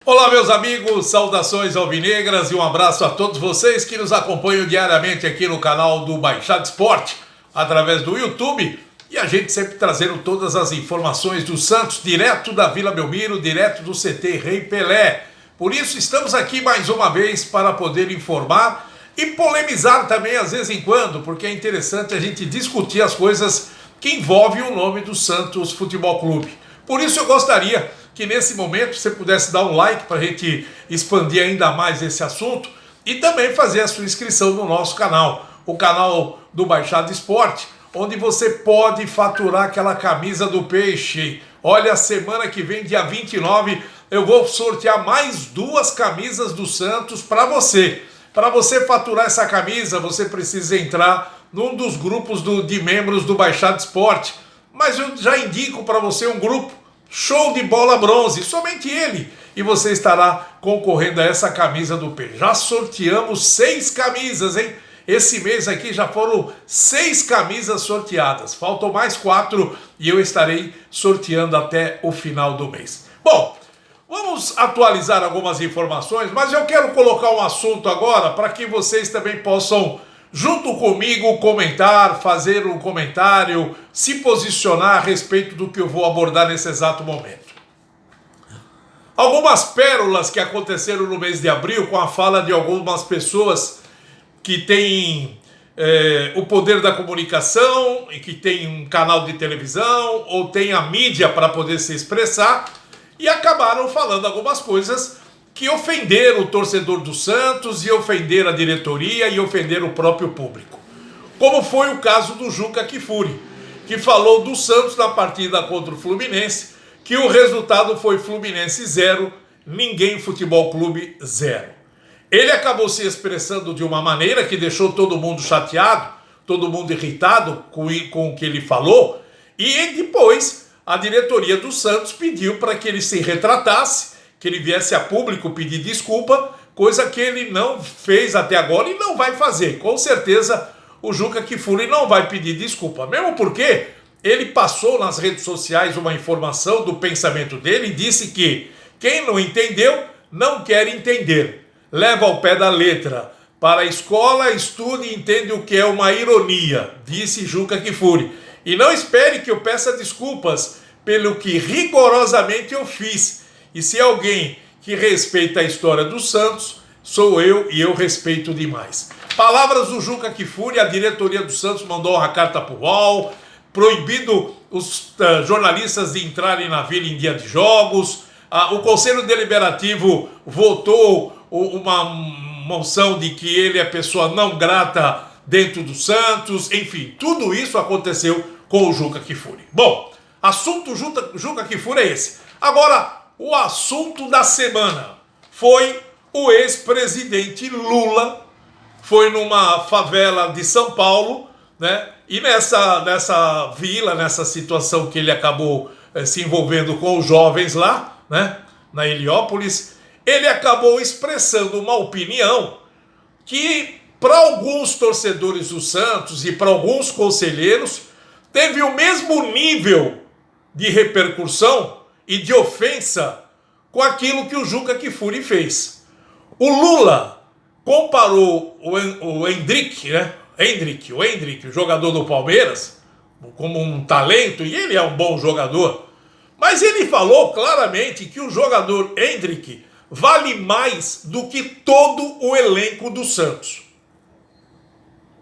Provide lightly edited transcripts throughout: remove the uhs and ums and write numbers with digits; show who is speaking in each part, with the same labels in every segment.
Speaker 1: Olá, meus amigos, saudações alvinegras e um abraço a todos vocês que nos acompanham diariamente aqui no canal do Baixada Esporte, através do YouTube, e a gente sempre trazendo todas as informações do Santos, direto da Vila Belmiro, direto do CT Rei Pelé. Por isso estamos aqui mais uma vez para poder informar e polemizar também às vezes em quando, porque é interessante a gente discutir as coisas que envolvem o nome do Santos Futebol Clube. Por isso eu gostaria que nesse momento você pudesse dar um like para a gente expandir ainda mais esse assunto e também fazer a sua inscrição no nosso canal, o canal do Baixada Esporte, onde você pode faturar aquela camisa do peixe. Olha, semana que vem, dia 29, eu vou sortear mais 2 camisas do Santos para você. Para você faturar essa camisa, você precisa entrar num dos grupos de membros do Baixada Esporte. Mas eu já indico para você um grupo Show de Bola Bronze, somente ele, e você estará concorrendo a essa camisa do P. Já sorteamos 6 camisas, hein? Esse mês aqui já foram 6 camisas sorteadas, faltam mais 4 e eu estarei sorteando até o final do mês. Bom, vamos atualizar algumas informações, mas eu quero colocar um assunto agora para que vocês também possam, junto comigo, comentar, fazer um comentário, se posicionar a respeito do que eu vou abordar nesse exato momento. Algumas pérolas que aconteceram no mês de abril com a fala de algumas pessoas que têm o poder da comunicação e que têm um canal de televisão ou têm a mídia para poder se expressar e acabaram falando algumas coisas que ofenderam o torcedor do Santos e ofenderam a diretoria e ofenderam o próprio público. Como foi o caso do Juca Kfouri, que falou do Santos na partida contra o Fluminense, que o resultado foi Fluminense 0, Ninguém Futebol Clube 0. Ele acabou se expressando de uma maneira que deixou todo mundo chateado, todo mundo irritado com o que ele falou, e depois a diretoria do Santos pediu para que ele se retratasse, que ele viesse a público pedir desculpa, coisa que ele não fez até agora e não vai fazer. Com certeza o Juca Kfouri não vai pedir desculpa, mesmo porque ele passou nas redes sociais uma informação do pensamento dele e disse que quem não entendeu não quer entender. Leva ao pé da letra. Para a escola, estude e entende o que é uma ironia, disse Juca Kfouri. E não espere que eu peça desculpas pelo que rigorosamente eu fiz. E se alguém que respeita a história do Santos, sou eu e eu respeito demais. Palavras do Juca Kfouri, a diretoria do Santos mandou uma carta para o UOL, proibido os jornalistas de entrarem na vila em dia de jogos, o Conselho Deliberativo votou uma moção de que ele é pessoa não grata dentro do Santos, enfim, tudo isso aconteceu com o Juca Kfouri. Bom, assunto Juca Kfouri é esse. Agora, o assunto da semana foi o ex-presidente Lula, foi numa favela de São Paulo, né? E nessa vila, nessa situação que ele acabou se envolvendo com os jovens lá, né? Na Heliópolis, ele acabou expressando uma opinião que, para alguns torcedores do Santos e para alguns conselheiros, teve o mesmo nível de repercussão e de ofensa com aquilo que o Juca Kfouri fez. O Lula comparou o Endrick, né? O Endrick, o jogador do Palmeiras, como um talento, e ele é um bom jogador, mas ele falou claramente que o jogador Endrick vale mais do que todo o elenco do Santos.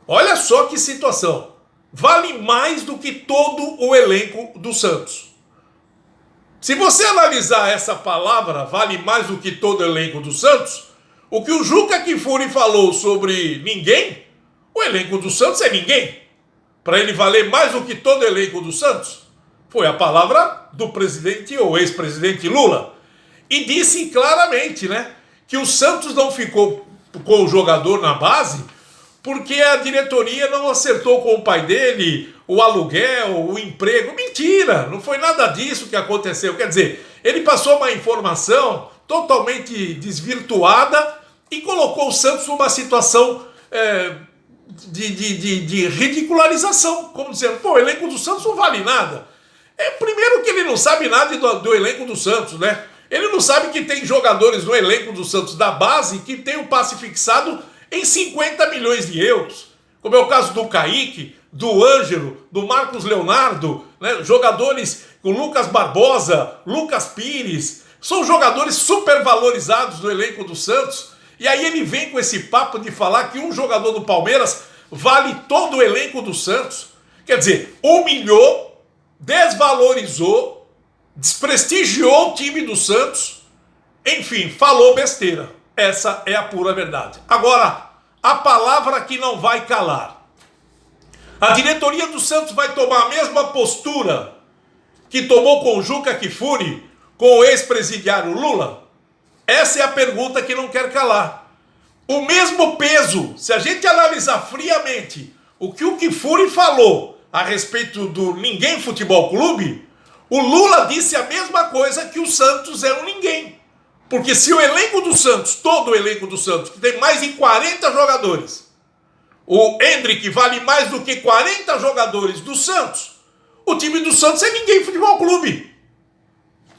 Speaker 1: Olha só que situação. Vale mais do que todo o elenco do Santos. Se você analisar essa palavra, vale mais do que todo o elenco do Santos, o que o Juca Kfouri falou sobre ninguém, o elenco do Santos é ninguém. Para ele valer mais do que todo o elenco do Santos, foi a palavra do presidente ou ex-presidente Lula. E disse claramente, né, que o Santos não ficou com o jogador na base porque a diretoria não acertou com o pai dele o aluguel, o emprego. Mentira, não foi nada disso que aconteceu. Quer dizer, ele passou uma informação totalmente desvirtuada e colocou o Santos numa situação de ridicularização, como dizendo, pô, o elenco do Santos não vale nada. Primeiro que ele não sabe nada do elenco do Santos, né? Ele não sabe que tem jogadores no elenco do Santos da base que tem o passe fixado em 50 milhões de euros. Como é o caso do Kaique, do Ângelo, do Marcos Leonardo, né? Jogadores com Lucas Barbosa, Lucas Pires, são jogadores supervalorizados do elenco do Santos. E aí ele vem com esse papo de falar que um jogador do Palmeiras vale todo o elenco do Santos. Quer dizer, humilhou, desvalorizou, desprestigiou o time do Santos, enfim, falou besteira. Essa é a pura verdade. Agora, a palavra que não vai calar. A diretoria do Santos vai tomar a mesma postura que tomou com o Juca Kfouri, com o ex-presidiário Lula? Essa é a pergunta que não quer calar. O mesmo peso, se a gente analisar friamente o que o Kfouri falou a respeito do Ninguém Futebol Clube, o Lula disse a mesma coisa, que o Santos é um ninguém. Porque se o elenco do Santos, todo o elenco do Santos, que tem mais de 40 jogadores, o Endrick vale mais do que 40 jogadores do Santos, o time do Santos é Ninguém Futebol Clube.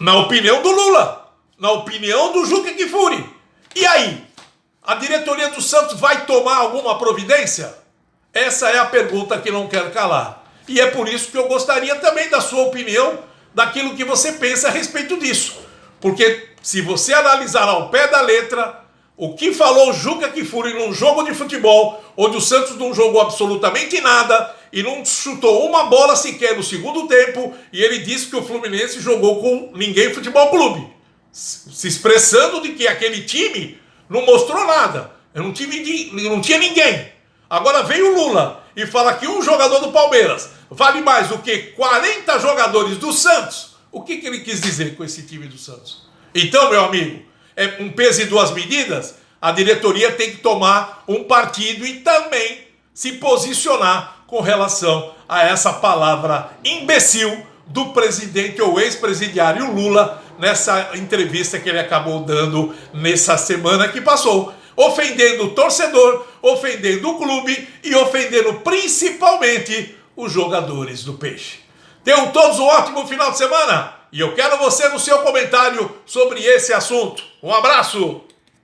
Speaker 1: Na opinião do Lula, na opinião do Juca Kfouri. E aí? A diretoria do Santos vai tomar alguma providência? Essa é a pergunta que não quer calar. E é por isso que eu gostaria também da sua opinião, daquilo que você pensa a respeito disso. Porque se você analisar ao pé da letra o que falou o Juca Kfouri num jogo de futebol, onde o Santos não jogou absolutamente nada e não chutou uma bola sequer no segundo tempo, e ele disse que o Fluminense jogou com Ninguém Futebol Clube, se expressando de que aquele time não mostrou nada, não tinha ninguém. Agora vem o Lula e fala que um jogador do Palmeiras vale mais do que 40 jogadores do Santos. O que ele quis dizer com esse time do Santos? Então, meu amigo, é um peso e duas medidas. A diretoria tem que tomar um partido e também se posicionar com relação a essa palavra imbecil do presidente ou ex-presidiário Lula nessa entrevista que ele acabou dando nessa semana que passou, ofendendo o torcedor, ofendendo o clube e ofendendo principalmente os jogadores do Peixe. Tenham todos um ótimo final de semana e eu quero você no seu comentário sobre esse assunto. Um abraço!